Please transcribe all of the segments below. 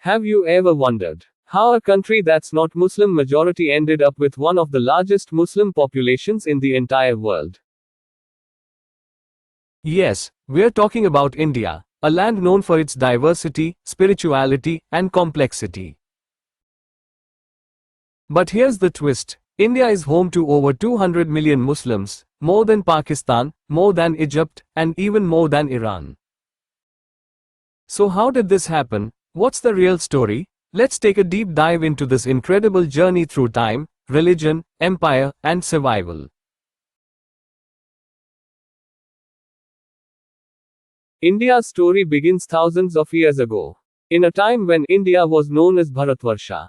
Have you ever wondered how a country that's not Muslim majority ended up with one of the largest Muslim populations in the entire world? Yes, we're talking about India, a land known for its diversity, spirituality, and complexity. But here's the twist. India is home to over 200 million Muslims, more than Pakistan, more than Egypt, and even more than Iran. So how did this happen? What's the real story? Let's take a deep dive into this incredible journey through time, religion, empire, and survival. India's story begins thousands of years ago, in a time when India was known as Bharatvarsha,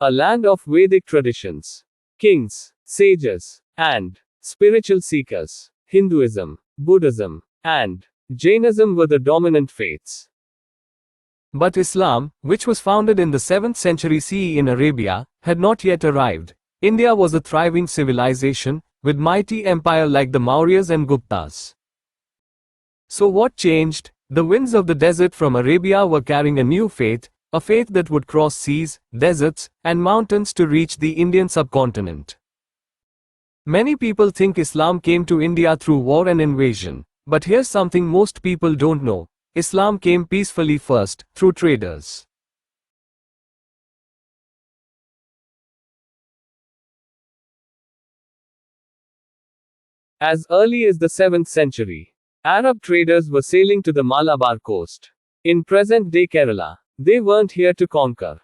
a land of Vedic traditions, kings, sages, and spiritual seekers. Hinduism, Buddhism, and Jainism were the dominant faiths. But Islam, which was founded in the 7th century CE in Arabia, had not yet arrived. India was a thriving civilization, with mighty empires like the Mauryas and Guptas. So what changed? The winds of the desert from Arabia were carrying a new faith, a faith that would cross seas, deserts, and mountains to reach the Indian subcontinent. Many people think Islam came to India through war and invasion, but here's something most people don't know. Islam came peacefully first, through traders. As early as the 7th century, Arab traders were sailing to the Malabar coast, in present-day Kerala. They weren't here to conquer.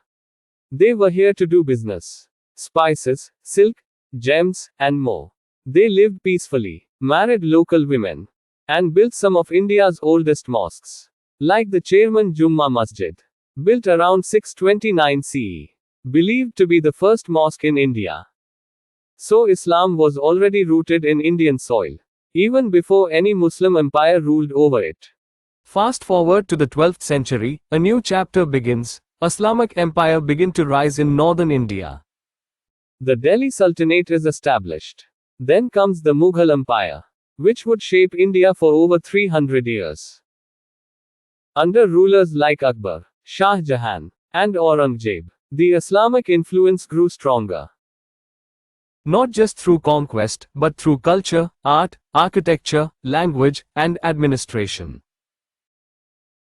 They were here to do business. Spices, silk, gems, and more. They lived peacefully, married local women, and built some of India's oldest mosques, like the Chairman Jumma Masjid, built around 629 CE, believed to be the first mosque in India. So Islam was already rooted in Indian soil, even before any Muslim empire ruled over it. Fast forward to the 12th century, a new chapter begins. Islamic empire began to rise in northern India. The Delhi Sultanate is established. Then comes the Mughal Empire, which would shape India for over 300 years. Under rulers like Akbar, Shah Jahan, and Aurangzeb, the Islamic influence grew stronger. Not just through conquest, but through culture, art, architecture, language, and administration.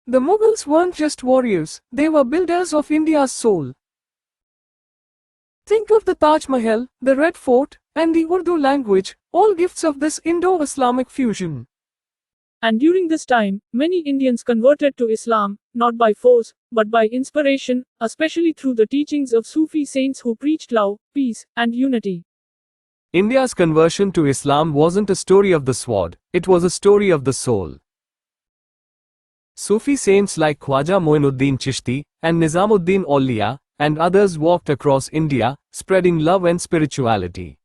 The Mughals weren't just warriors, they were builders of India's soul. Think of the Taj Mahal, the Red Fort, and the Urdu language, all gifts of this Indo-Islamic fusion. And during this time, many Indians converted to Islam, not by force, but by inspiration, especially through the teachings of Sufi saints who preached love, peace, and unity. India's conversion to Islam wasn't a story of the sword, it was a story of the soul. Sufi saints like Khwaja Moinuddin Chishti, and Nizamuddin Auliya, and others walked across India, spreading love and spirituality.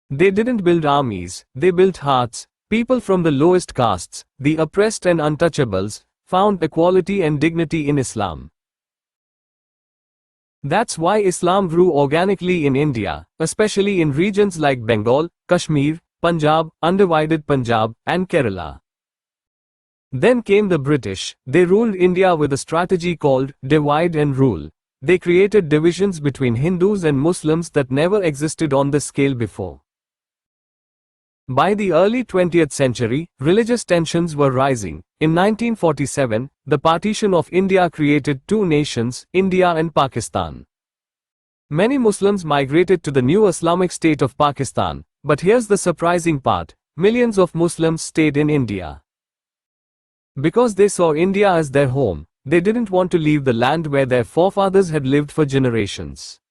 They didn't build armies, they built hearts. People from the lowest castes, the oppressed and untouchables, found equality and dignity in Islam. That's why Islam grew organically in India, especially in regions like Bengal, Kashmir, Punjab, undivided Punjab, and Kerala. Then came the British. They ruled India with a strategy called divide and rule. They created divisions between Hindus and Muslims that never existed on this scale before. By the early 20th century, religious tensions were rising. In 1947, the Partition of India created two nations, India and Pakistan. Many Muslims migrated to the new Islamic state of Pakistan. But here's the surprising part: millions of Muslims stayed in India. Because they saw India as their home, they didn't want to leave the land where their forefathers had lived for generations.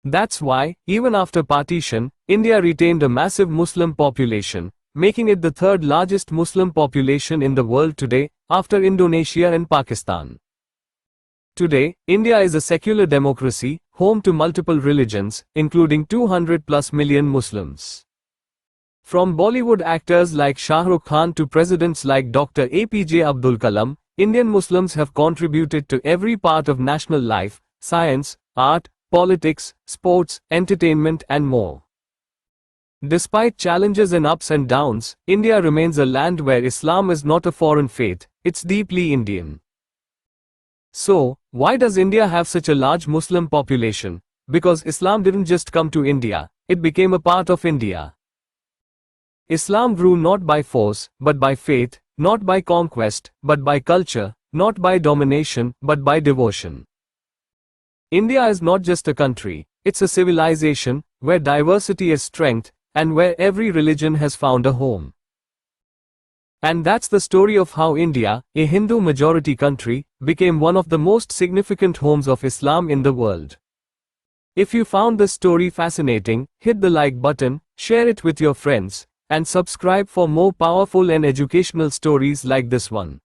That's why, even after partition, India retained a massive Muslim population, making it the third largest Muslim population in the world today, after Indonesia and Pakistan. Today, India is a secular democracy, home to multiple religions, including 200+ million Muslims. From Bollywood actors like Shah Rukh Khan to presidents like Dr. APJ Abdul Kalam, Indian Muslims have contributed to every part of national life: science, art, politics, sports, entertainment, and more. Despite challenges and ups and downs, India remains a land where Islam is not a foreign faith, it's deeply Indian. So, why does India have such a large Muslim population? Because Islam didn't just come to India, it became a part of India. Islam grew not by force, but by faith, not by conquest, but by culture, not by domination, but by devotion. India is not just a country, it's a civilization, where diversity is strength, and where every religion has found a home. And that's the story of how India, a Hindu-majority country, became one of the most significant homes of Islam in the world. If you found this story fascinating, hit the like button, share it with your friends, and subscribe for more powerful and educational stories like this one.